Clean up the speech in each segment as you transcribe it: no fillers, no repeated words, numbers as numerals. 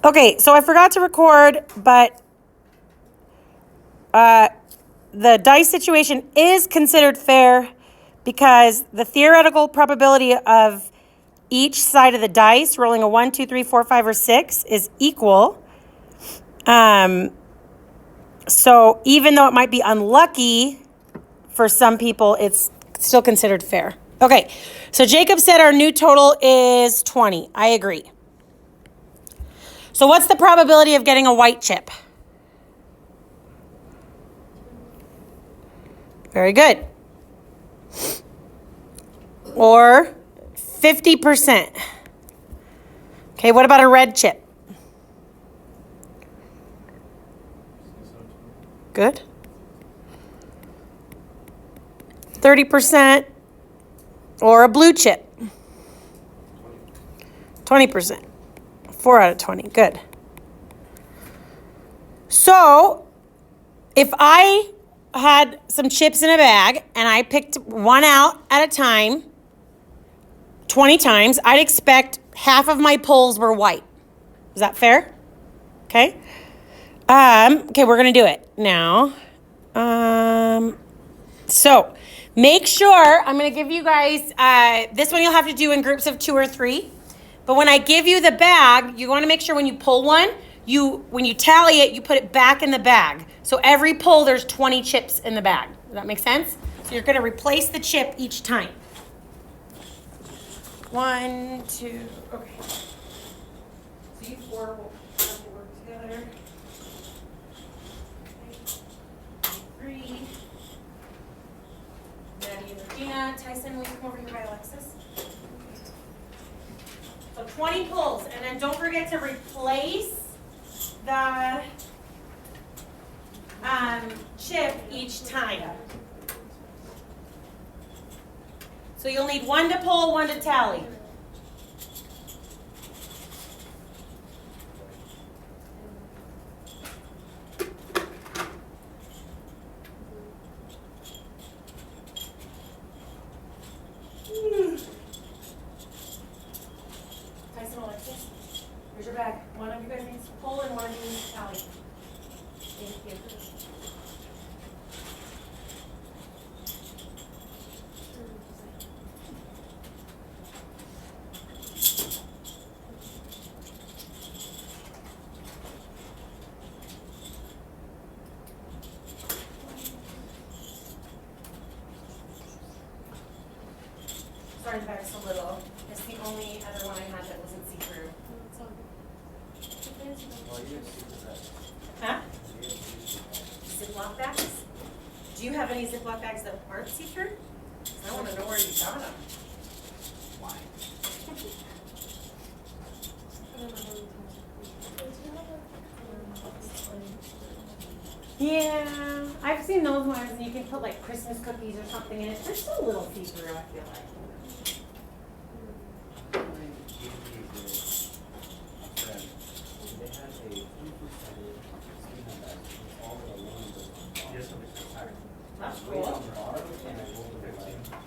Okay, so I forgot to record, but the dice situation is considered fair because the theoretical probability of each side of the dice rolling a 1, 2, 3, 4, 5, or 6 is equal. So even though it might be unlucky for some people, it's still considered fair. Okay, so Jacob said our new total is 20. I agree. So what's the probability of getting a white chip? Very good. Or 50%. Okay, what about a red chip? Good. 30%. Or a blue chip? 20%. 4 out of 20. Good. So, if I had some chips in a bag and I picked one out at a time, 20 times, I'd expect half of my pulls were white. Is that fair? Okay. Okay, we're going to do it now. So, make sure, I'm going to give you guys, this one you'll have to do in groups of 2 or 3. But when I give you the bag, you want to make sure when you pull one, when you tally it, you put it back in the bag. So every pull, there's 20 chips in the bag. Does that make sense? So you're going to replace the chip each time. 1, 2, okay. So you 4 will have to work together. 3. Maddie and Regina. Tyson, will you come over here by Alexis? So 20 pulls, and then don't forget to replace the chip each time. So you'll need 1 to pull, 1 to tally. Tyson, Alexis, here's your bag. One of you guys needs to pull and one of you needs to tally. Thank you. Sorry, the bag's so little. It's the only other one I had that wasn't see-through. Huh? Ziploc bags? Do you have any Ziploc bags that aren't see-through? I want to know where you got them. Why? Yeah, I've seen those ones, and you can put like Christmas cookies or something in it. They're still a little see-through, I feel like. That's cool.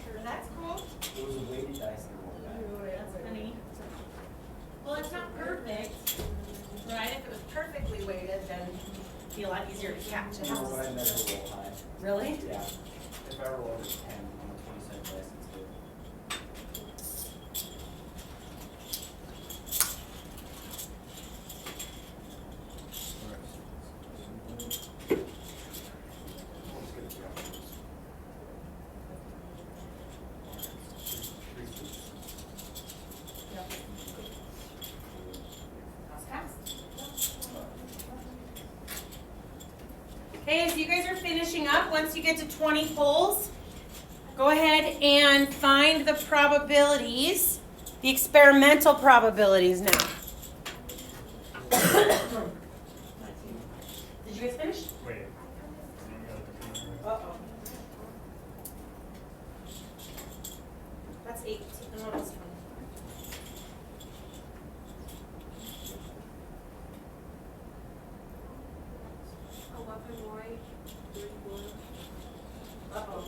Sure, that's cool. It was a weighted dice and a roll die. That's funny. Well, it's not perfect, right? If it was perfectly weighted, then it'd be a lot easier to catch. It You know has- what, I never roll high. Really? Yeah. If I roll over 10 on a 20-cent dice, it's good. That's fast. Okay, so you guys are finishing up. Once you get to 20 pulls, go ahead and find the probabilities, the experimental probabilities now. Did you guys finish? Wait. Uh-oh. That's 8. No, that's 20. Uh-oh.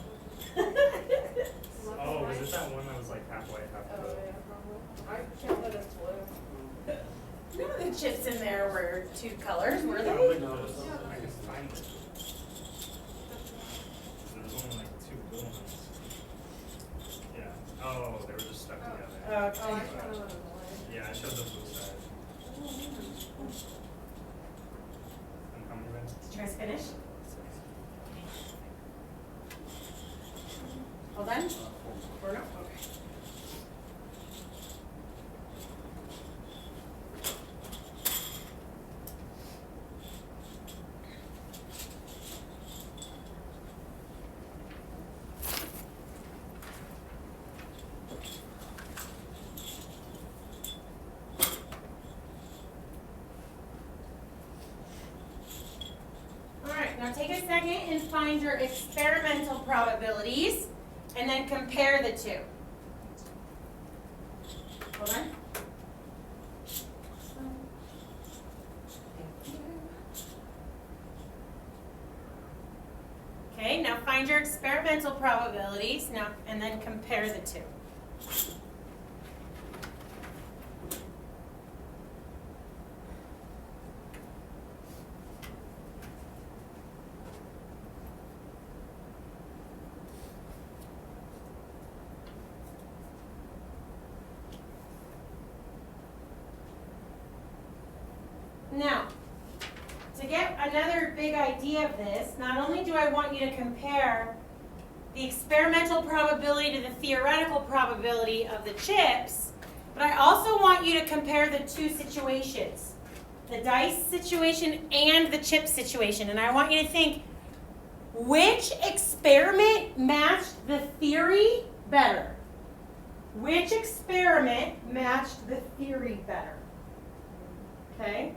Oh, was it that one that was like halfway, halfway? Oh, yeah, probably. I can't let us live. No, the chips in there were 2 colors, were I they? don't think there was something I could find it. There's only like 2 blue ones. Yeah. Oh, they were just stuck together. Okay. Yeah, I showed the blue side. And how many minutes? Did you guys finish? All done? Or no? Okay. Alright, now take a second and find your experimental probabilities and then compare the two. Hold on. Okay, now find your experimental probabilities now and then compare the two. Now, to get another big idea of this, not only do I want you to compare the experimental probability to the theoretical probability of the chips, but I also want you to compare the two situations, the dice situation and the chip situation. And I want you to think, which experiment matched the theory better? Which experiment matched the theory better? Okay?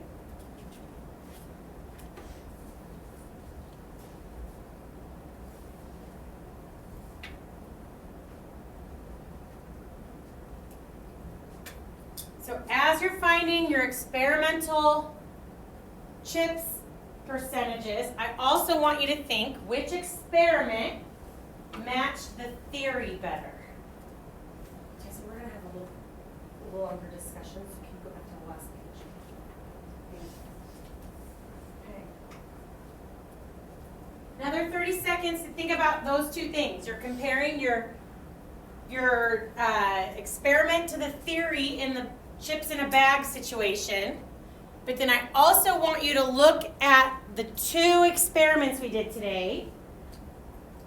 So as you're finding your experimental chips percentages, I also want you to think which experiment matched the theory better. Okay, so we're going to have a little longer discussion, so can you go back to the last page? Okay. Another 30 seconds to think about those two things. You're comparing your experiment to the theory in the chips in a bag situation, but then I also want you to look at the two experiments we did today,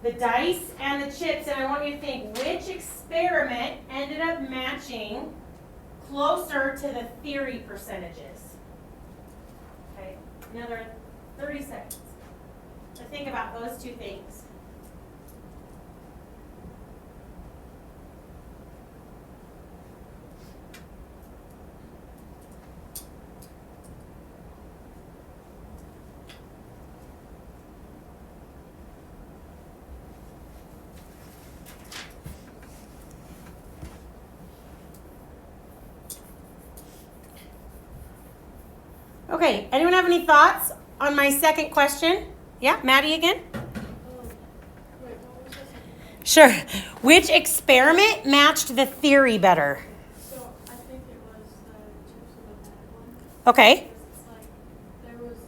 the dice and the chips, and I want you to think which experiment ended up matching closer to the theory percentages. Okay, another 30 seconds to think about those two things. Okay, anyone have any thoughts on my second question? Yeah, Maddie again? Wait, what was the second? Sure. Which experiment matched the theory better? So I think it was the chips in the bag one. Okay. Because it's like there was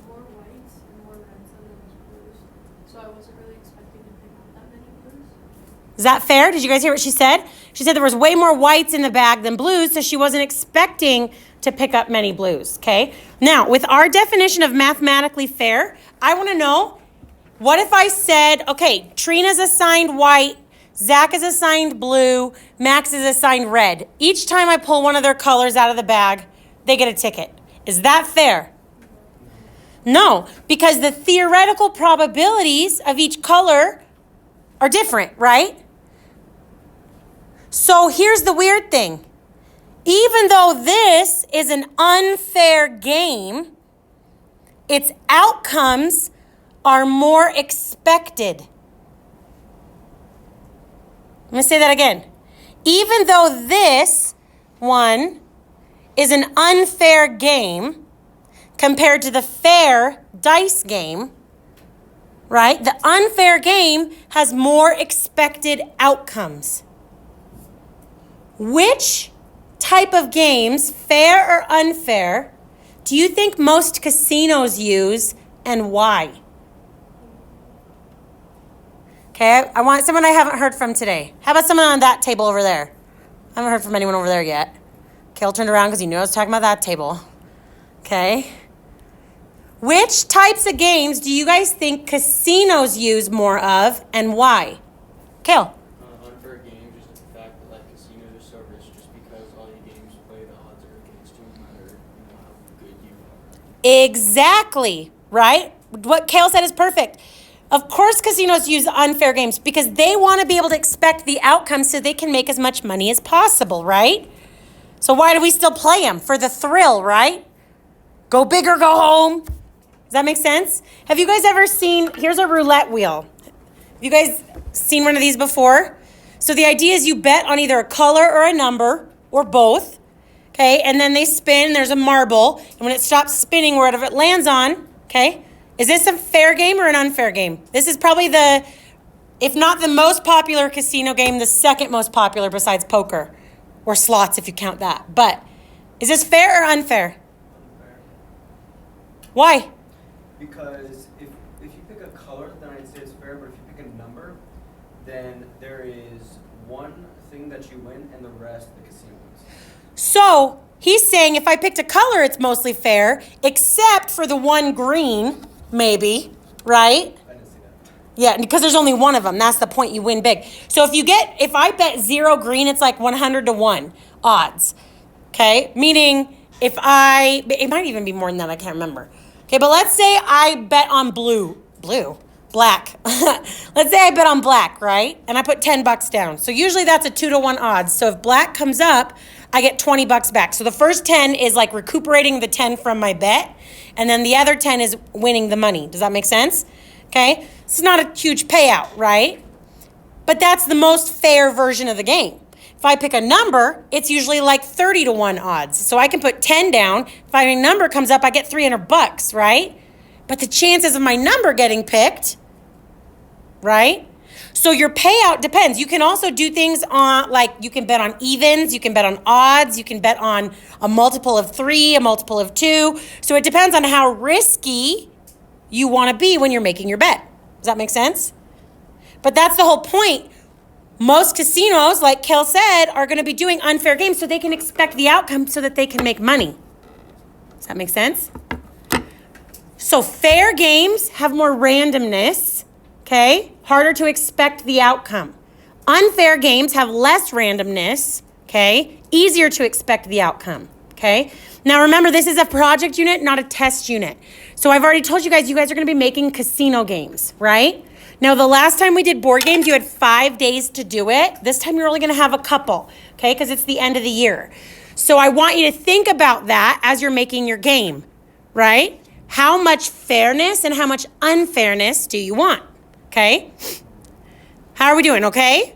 more whites and more reds than there was blues. So I wasn't really expecting to pick up that many blues. Is that fair? Did you guys hear what she said? She said there was way more whites in the bag than blues, so she wasn't expecting to pick up many blues, okay? Now, with our definition of mathematically fair, I want to know, what if I said, okay, Trina's assigned white, Zach is assigned blue, Max is assigned red. Each time I pull one of their colors out of the bag, they get a ticket. Is that fair? No, because the theoretical probabilities of each color are different, right? So here's the weird thing. Even though this is an unfair game, its outcomes are more expected. I'm going to say that again. Even though this one is an unfair game compared to the fair dice game, right? The unfair game has more expected outcomes. Which type of games, fair or unfair, do you think most casinos use and why? Okay, I want someone I haven't heard from today. How about someone on that table over there? I haven't heard from anyone over there yet. Kale turned around because he knew I was talking about that table. Okay. Which types of games do you guys think casinos use more of and why? Kale. Unfair games, just the fact that like casinos are so rich just because all your games play, the odds are against you no matter how good you are. Exactly, right? What Kale said is perfect. Of course casinos use unfair games because they want to be able to expect the outcome so they can make as much money as possible, right? So why do we still play them? For the thrill, right? Go big or go home. Does that make sense? Have you guys ever seen, here's a roulette wheel. Have you guys seen one of these before? So the idea is you bet on either a color or a number or both. Okay, and then they spin, there's a marble, and when it stops spinning, wherever it lands on, okay? Is this a fair game or an unfair game? This is probably the, if not the most popular casino game, the second most popular besides poker. Or slots if you count that. But is this fair or unfair? Unfair. Why? Because if you pick a color, then I'd say it's fair, but if you pick a number, then there is one thing that you win and the rest the casino wins. So he's saying if I picked a color, it's mostly fair, except for the one green, maybe, right? I didn't see that. Yeah, because there's only one of them. That's the point. You win big. So if I bet 0 green, it's like 100 to 1 odds. Okay? Meaning it might even be more than that. I can't remember. Okay, but let's say I bet on black. Let's say I bet on black, right? And I put $10 down. So usually that's a 2 to 1 odds. So if black comes up, I get $20 back. So the first 10 is like recuperating the 10 from my bet. And then the other 10 is winning the money. Does that make sense? Okay? It's not a huge payout, right? But that's the most fair version of the game. If I pick a number, it's usually like 30 to 1 odds. So I can put 10 down. If my number comes up, I get $300, right? But the chances of my number getting picked, right? So your payout depends. You can also do things on, like you can bet on evens, you can bet on odds, you can bet on a multiple of 3, a multiple of 2. So it depends on how risky you want to be when you're making your bet. Does that make sense? But that's the whole point. Most casinos, like Kel said, are going to be doing unfair games so they can expect the outcome so that they can make money. Does that make sense? So fair games have more randomness, okay? Harder to expect the outcome. Unfair games have less randomness, okay? Easier to expect the outcome, okay? Now remember, this is a project unit, not a test unit. So I've already told you guys are going to be making casino games, right? Now the last time we did board games, you had 5 days to do it. This time you're only going to have a couple, okay? Because it's the end of the year. So I want you to think about that as you're making your game, right? How much fairness and how much unfairness do you want, okay? How are we doing, okay?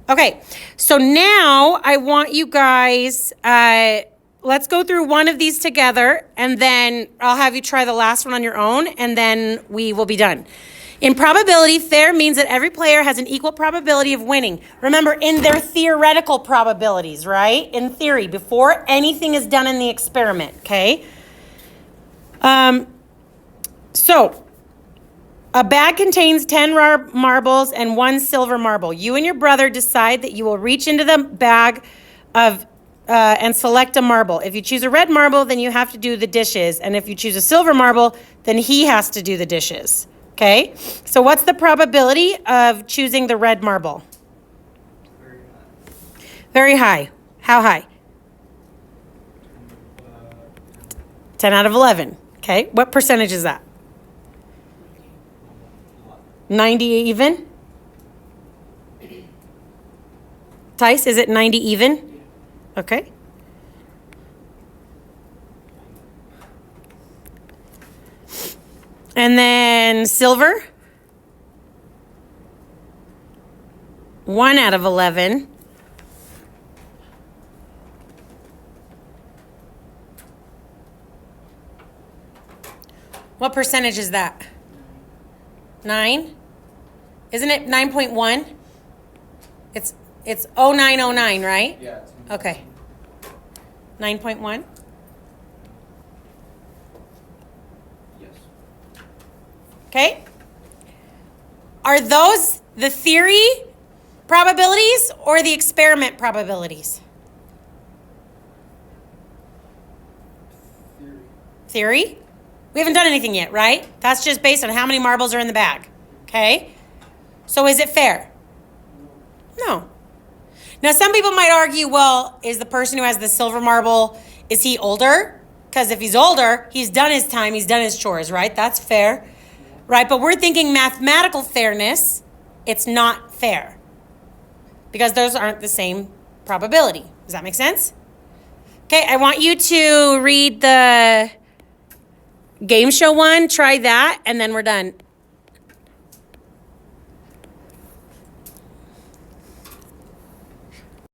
Okay, so now I want you guys, let's go through one of these together, and then I'll have you try the last one on your own, and then we will be done. In probability, fair means that every player has an equal probability of winning. Remember, in their theoretical probabilities, right? In theory, before anything is done in the experiment, okay? So, a bag contains 10 marbles and 1 silver marble. You and your brother decide that you will reach into the bag and select a marble. If you choose a red marble, then you have to do the dishes. And if you choose a silver marble, then he has to do the dishes. Okay? So what's the probability of choosing the red marble? Very high. Very high. How high? 10 out of 11. Okay? What percentage is that? 90 even? Tice, is it 90 even? Okay. And then silver? 1 out of 11. What percentage is that? 9? Isn't it 9.1? It's 0909, right? Yeah. It's Okay. 9.1? Okay? Are those the theory probabilities or the experiment probabilities? Theory? We haven't done anything yet, right? That's just based on how many marbles are in the bag. Okay? So is it fair? No. Now, some people might argue, well, is the person who has the silver marble, is he older? Because if he's older, he's done his time, he's done his chores, right? That's fair, right? But we're thinking mathematical fairness, it's not fair. Because those aren't the same probability. Does that make sense? Okay, I want you to read the game show one, try that, and then we're done.